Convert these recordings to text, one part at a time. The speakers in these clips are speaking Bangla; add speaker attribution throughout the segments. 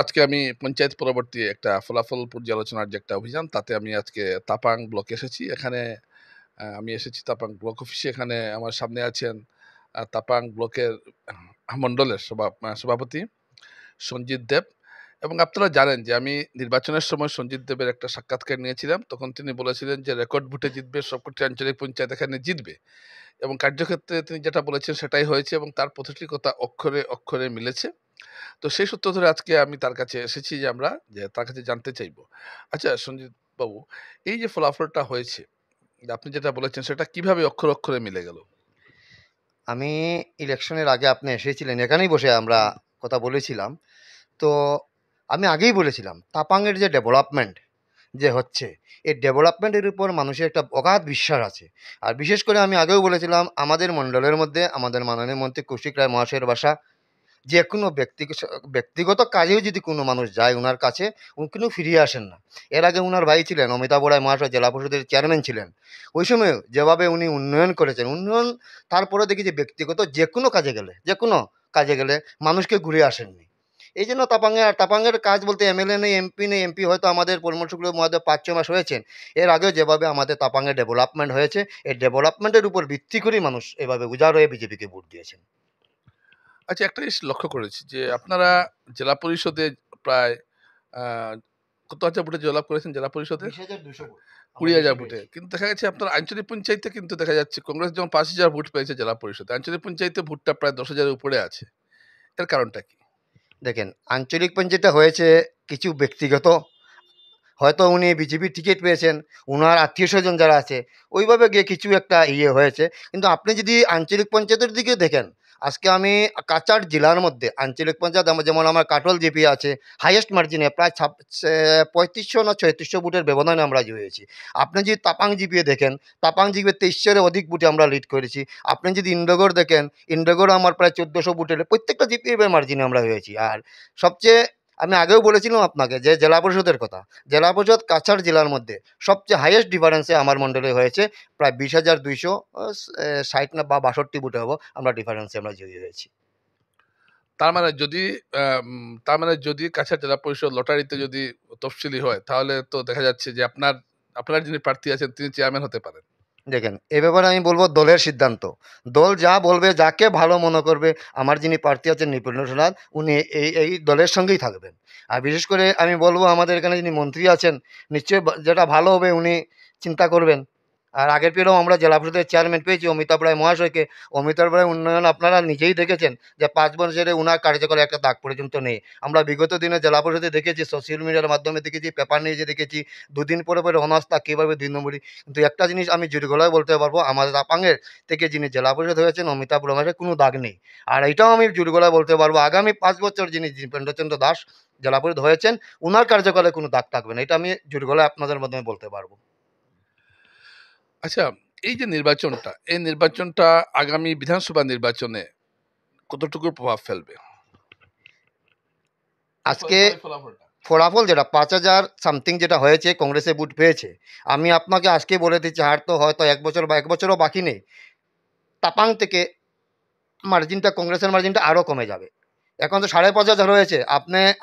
Speaker 1: আজকে আমি পঞ্চায়েত পরবর্তী একটা ফলাফল পর্যালোচনার যে একটা অভিযান, তাতে আমি আজকে তাপাং ব্লকে এসেছি। এখানে আমি এসেছি তাপাং ব্লক অফিসে। এখানে আমার সামনে আছেন তাপাং ব্লকের মণ্ডলের সভাপতি সঞ্জিত দেব। এবং আপনারা জানেন যে আমি নির্বাচনের সময় সঞ্জিত দেবের একটা সাক্ষাৎকার নিয়েছিলাম। তখন তিনি বলেছিলেন যে রেকর্ড ভোটে জিতবে, সবকটি আঞ্চলিক পঞ্চায়েত এখানে জিতবে, এবং কার্যক্ষেত্রে তিনি যেটা বলেছেন সেটাই হয়েছে, এবং তার প্রতিটি কথা অক্ষরে অক্ষরে মিলেছে। তো সেই সূত্র ধরে আজকে আমি তার কাছে এসেছি, যে তার কাছে জানতে চাইবো। আচ্ছা সঞ্জিত বাবু, এই যে ফলাফলটা হয়েছে, আপনি যেটা বলেছেন সেটা কিভাবে অক্ষরে অক্ষরে মিলে গেল?
Speaker 2: আমি ইলেকশনের আগে আপনি এসেছিলেন, এখানেই বসে আমরা কথা বলেছিলাম। তো আমি আগেই বলেছিলাম তাপাংয়ের যে ডেভেলপমেন্ট যে হচ্ছে, এই ডেভেলপমেন্টের উপর মানুষের একটা অগাধ বিশ্বাস আছে। আর বিশেষ করে আমি আগেও বলেছিলাম আমাদের মণ্ডলের মধ্যে আমাদের মাননীয় মন্ত্রী কৌশিক রায় মহাশয়ের বাসা। যে কোনো ব্যক্তিগত কাজেও যদি কোনো মানুষ যায় ওনার কাছে, উনি কিন্তু ফিরিয়ে আসেন না। এর আগে ওনার ভাই ছিলেন অমিতাভ রায় মহাশয়, জেলা পরিষদের চেয়ারম্যান ছিলেন। ওই সময়ও যেভাবে উনি উন্নয়ন করেছেন, উন্নয়ন তারপরে দেখি যে ব্যক্তিগত যে কোনো কাজে গেলে মানুষকে ঘুরে আসেননি। এই জন্য তাপাংয়ের কাজ বলতে এমএলএ নেই, এমপি নেই। এমপি হয়তো আমাদের পরিমল মহাদেব ৫-৬ মাস হয়েছেন। এর আগেও যেভাবে আমাদের তাপাংয়ে ডেভেলপমেন্ট হয়েছে, এই ডেভেলপমেন্টের উপর ভিত্তি করেই মানুষ এভাবে উজাড় হয়ে বিজেপিকে ভোট দিয়েছেন।
Speaker 1: আচ্ছা, একটা জিনিস লক্ষ্য করেছি যে আপনারা জেলা পরিষদে প্রায় আহ, কত হাজার ভোটে জয়লাভ করেছেন জেলা পরিষদে?
Speaker 2: ২০,২০০ ভোট আমরা
Speaker 1: ২০,০০০
Speaker 2: বেশি
Speaker 1: ভোটে।
Speaker 2: পেয়েছি।
Speaker 1: কিন্তু দেখা গেছে আপনার আঞ্চলিক পঞ্চায়েতে কিন্তু দেখা যাচ্ছে কংগ্রেস যেমন ৫,০০০ ভোট পেয়েছে জেলা পরিষদে, আঞ্চলিক পঞ্চায়েতে ভোটটা প্রায় ১০,০০০-এর উপরে আছে। এর কারণটা কি?
Speaker 2: দেখেন, আঞ্চলিক পঞ্চায়েতটা হয়েছে কিছু ব্যক্তিগত, হয়তো উনি বিজেপির টিকিট পেয়েছেন, উনার আত্মীয় স্বজন যারা আছে ওইভাবে গিয়ে কিছু একটা হয়েছে। কিন্তু আপনি যদি আঞ্চলিক পঞ্চায়েতের দিকে দেখেন, আজকে আমি কাছাড় জেলার মধ্যে আঞ্চলিক পঞ্চায়েত যেমন আমার কাটল জিপি আছে, হাইয়েস্ট মার্জিনে প্রায় ৩৫০০ না ৩৬০০ ভোটের ব্যবধানে আমরা জয়েছি। আপনি যদি তাপাং জিপিয়ে দেখেন, তাপাং জিপিয়ে ২৩০০-এর অধিক ভোটে আমরা লিড করেছি। আপনি যদি ইন্ডোগড় দেখেন, ইন্ডোগড় আমার প্রায় ১৪০০ ভোটের প্রত্যেকটা জিপিএ মার্জিনে আমরা হয়েছি। আর সবচেয়ে আমি আগেও বলেছিলাম আপনাকে যে জেলা পরিষদের কথা, জেলা পরিষদ কাছাড় জেলার মধ্যে সবচেয়ে হাইয়েস্ট ডিফারেন্সে আমার মণ্ডলে হয়েছে। প্রায় ২০,২৬০ না বা ৬২ ভোটে হবো আমরা ডিফারেন্সে আমরা জয়ী হয়েছি।
Speaker 1: তার মানে যদি কাছাড় জেলা পরিষদ লটারিতে যদি তফসিলি হয়, তাহলে তো দেখা যাচ্ছে যে আপনার যিনি প্রার্থী আছেন তিনি চেয়ারম্যান হতে পারেন।
Speaker 2: দেখেন, এ ব্যাপারে আমি বলবো দলের সিদ্ধান্ত। দল যা বলবে, যাকে ভালো মনে করবে, আমার যিনি প্রার্থী আছেন নৃপেন্দ্র নাথ, উনি এই দলের সঙ্গেই থাকবেন। আর বিশেষ করে আমি বলবো আমাদের এখানে যিনি মন্ত্রী আছেন, নিশ্চয়ই যেটা ভালো হবে উনি চিন্তা করবেন। আর আগের পেলেও আমরা জেলা পরিষদের চেয়ারম্যান পেয়েছি অমিতাভ রায় মহাশয়কে। অমিতাভ রায় উন্নয়ন আপনারা নিজেই দেখেছেন যে ৫ বছরে উনার কার্যকালে একটা দাগ পর্যন্ত নেই। আমরা বিগত দিনে জেলা পরিষদে দেখেছি, সোশ্যাল মিডিয়ার মাধ্যমে দেখেছি, পেপার নিউজে দেখেছি, দুদিন পরে পরে অনাস্থা কীভাবে ২ নম্বরই। কিন্তু একটা জিনিস আমি জোর গলায় বলতে পারবো, আমাদের আপাঙের থেকে যিনি জেলা পরিষদ হয়েছেন অমিতাভ রমেশের কোনো দাগ নেই। আর এটাও আমি জোর গলায় বলতে পারবো, আগামী ৫ বছর যিনি দীপেন্দ্রচন্দ্র দাস জেলা পরিষদ হয়েছেন, উনার কার্যকালে কোনো দাগ থাকবে না। এটা আমি জোর গলায় আপনাদের মাধ্যমে বলতে পারবো।
Speaker 1: আচ্ছা, এই যে এই নির্বাচনটা আগামী বিধানসভা নির্বাচনে কতটুকু প্রভাব ফেলবে?
Speaker 2: আজকে
Speaker 1: ফলাফলটা।
Speaker 2: ফলাফল যেটা ৫,০০০ সামথিং যেটা হয়েছে, কংগ্রেসে ভোট পেয়েছে। আমি আপনাকে আজকে বলে দিচ্ছি, আর তো হয়তো ১ বছর বা ১ বছরও বাকি নেই। তাপাং থেকে মার্জিনটা, কংগ্রেসের মার্জিনটা আরও কমে যাবে। এখন তো ৫,৫০০ হয়েছে।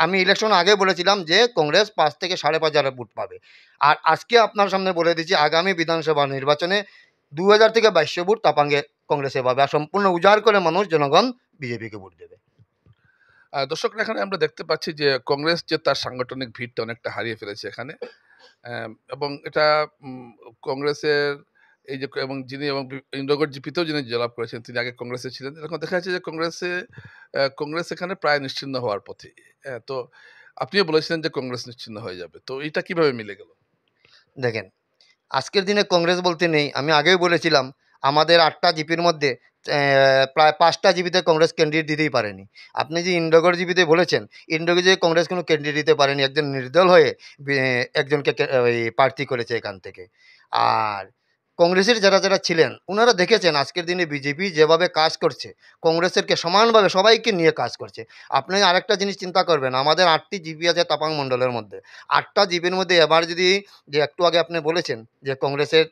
Speaker 2: আমি ইলেকশন আগে বলেছিলাম যে কংগ্রেস ৫ থেকে ৫,৫০০ ভোট পাবে। আর আজকে আপনার সামনে বলে দিচ্ছি আগামী বিধানসভা নির্বাচনে ২,০০০ থেকে ২২০০ ভোট তাপাঙ্গে কংগ্রেসে পাবে। আর সম্পূর্ণ উজাড় করে মানুষ জনগণ বিজেপিকে ভোট দেবে।
Speaker 1: দর্শকরা, এখানে আমরা দেখতে পাচ্ছি যে কংগ্রেস যে তার সাংগঠনিক ভিড়টা অনেকটা হারিয়ে ফেলেছে এখানে। এবং এটা কংগ্রেসের এই যে, এবং ইন্দ্রগড় জিপিতেও যিনি জয়লাভ করেছেন তিনি আগে কংগ্রেসে ছিলেন। এখন দেখা যাচ্ছে যে কংগ্রেস এখানে প্রায় নিশ্চিহ্ন হওয়ার পথে। তো আপনিও বলেছিলেন যে কংগ্রেস নিশ্চিহ্ন হয়ে যাবে, তো এটা কিভাবে মিলে গেল?
Speaker 2: দেখেন, আজকের দিনে কংগ্রেস বলতে নেই। আমি আগেও বলেছিলাম আমাদের ৮টা জিপির মধ্যে প্রায় ৫টা জিপিতে কংগ্রেস ক্যান্ডিডেট দিতেই পারেনি। আপনি যে ইন্ডোগড় জিপিতে বলেছেন, ইন্ডোগড়ে যে কংগ্রেস কোনো ক্যান্ডিডেট দিতে পারেনি, একজন নির্দল হয়ে একজনকে ওই প্রার্থী করেছে এখান থেকে। আর কংগ্রেসের যারা ছিলেন ওনারা দেখেছেন আজকের দিনে বিজেপি যেভাবে কাজ করছে, কংগ্রেসেরকে সমানভাবে সবাইকে নিয়ে কাজ করছে। আপনি আরেকটা জিনিস চিন্তা করবেন, আমাদের ৮টি জিপি আছে তাপাং মণ্ডলের মধ্যে। ৮টা জিপির মধ্যে এবার যদি, যে একটু আগে আপনি বলেছেন যে কংগ্রেসের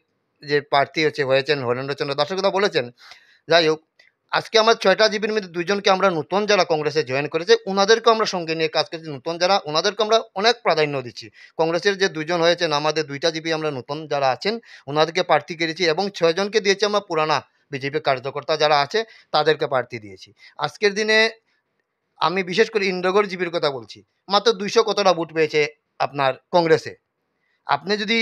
Speaker 2: যে প্রার্থী হয়েছেন হরেন্দ্রচন্দ্র দাসের কথা বলেছেন, যাই হোক, আজকে আমার ৬টা জিপির মধ্যে ২ জনকে আমরা নতুন যারা কংগ্রেসে জয়েন করেছে, উনাদেরকেও আমরা সঙ্গে নিয়ে কাজ করছি। নতুন যারা উনাদেরকে আমরা অনেক প্রাধান্য দিচ্ছি। কংগ্রেসের যে ২ জন হয়েছেন, আমাদের ২ টা জিপি আমরা নতুন যারা আছেন, উনাদেরকে প্রার্থী করেছি এবং ৬ জনকে দিয়েছি আমরা পুরানা বিজেপি কার্যকর্তা যারা আছে, তাদেরকে প্রার্থী দিয়েছি। আজকের দিনে আমি বিশেষ করে ইন্দ্রগড় জিপির কথা বলছি। মাত্র ২০০ কতটা ভোট পেয়েছে আপনার কংগ্রেসে। আপনি যদি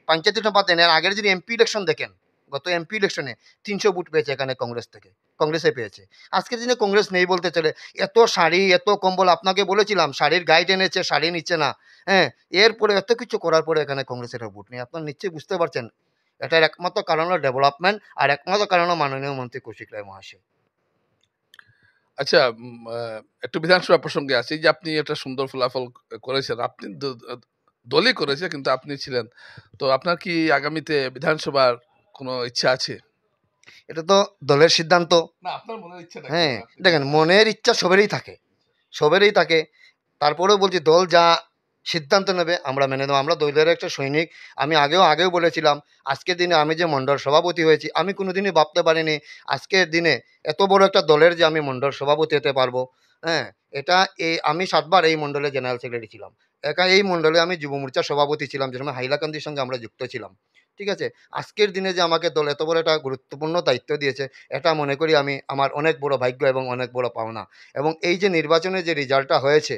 Speaker 2: পঞ্চায়েত চুনাव দেন, এর আগের যদি এমপি ইলেকশন দেখেন, গত এমপি ইলেকশনে ৩০০ ভোট পেয়েছে এখানে কংগ্রেস থেকে। কংগ্রেসে পেয়েছে। আজকের দিনে কংগ্রেস নেই বলতে চলে। এত শাড়ি, এত কম্বল আপনাকে বলেছিলাম, শাড়ির গাইড এনেছে, শাড়ি নিচ্ছে না। হ্যাঁ? এরপরে এত কিছু করার পরে এখানে কংগ্রেসের ভোট নেই। আপনারা নিশ্চয়ই বুঝতে পারছেন। এটার একমাত্র কারণ হলো ডেভেলপমেন্ট আর একমাত্র কারণ হলো মাননীয় মন্ত্রী কৌশিক রায় মহাশয়।
Speaker 1: আচ্ছা, একটু বিধানসভা প্রসঙ্গে আসি। এই যে আপনি একটা সুন্দর ফলাফল করেছেন। আপনি দলই করেছে কিন্তু আপনি ছিলেন। তো আপনার কি আগামীতে বিধানসভার কোনো ইচ্ছা আছে?
Speaker 2: এটা তো দলের সিদ্ধান্ত।
Speaker 1: না, আপনার মনের ইচ্ছাটা কি?
Speaker 2: হ্যাঁ?
Speaker 1: মানে আপনি
Speaker 2: দেখেন, মনের ইচ্ছা সবারই থাকে। সবারই থাকে। তারপরেও বলছি, দল যা সিদ্ধান্ত নেবে আমরা মেনে নেব। আমরা দলের একটা সৈনিক। আমি আগেও বলেছিলাম, আজকের দিনে আমি যে মণ্ডল সভাপতি হয়েছি, আমি কোনোদিনই ভাবতে পারিনি আজকের দিনে এত বড় একটা দলের যে আমি মণ্ডল সভাপতি হতে পারবো। হ্যাঁ? এটা আমি ৭ বার এই মণ্ডলের জেনারেল সেক্রেটারি ছিলাম। এই মণ্ডলে আমি যুব মোর্চার সভাপতি ছিলাম, যে সময় হাইলাকান্দির সঙ্গে আমরা যুক্ত ছিলাম। ঠিক আছে? আজকের দিনে যে আমাকে দল এত বড় একটা গুরুত্বপূর্ণ দায়িত্ব দিয়েছে, এটা মনে করি আমি আমার অনেক বড় ভাগ্য এবং অনেক বড় পাওনা। এবং এই যে নির্বাচনের যে রেজাল্টটা হয়েছে,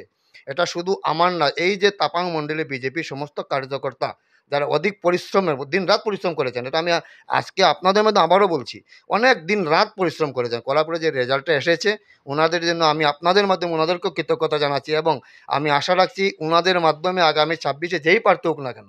Speaker 2: এটা শুধু আমার না, এই যে তাপাং মণ্ডলে বিজেপির সমস্ত কার্যকর্তা যারা অধিক পরিশ্রমের দিনরাত পরিশ্রম করেছেন, এটা আমি আজকে আপনাদের মধ্যে আবারও বলছি, অনেক দিনরাত পরিশ্রম করেছেন, করার পরে যে রেজাল্টটা এসেছে, ওনাদের জন্য আমি আপনাদের মাধ্যমে ওনাদেরকেও কৃতজ্ঞতা জানাচ্ছি এবং আমি আশা রাখছি ওনাদের মাধ্যমে আগামী ২৬-এ যেই প্রার্থী হোক না কেন,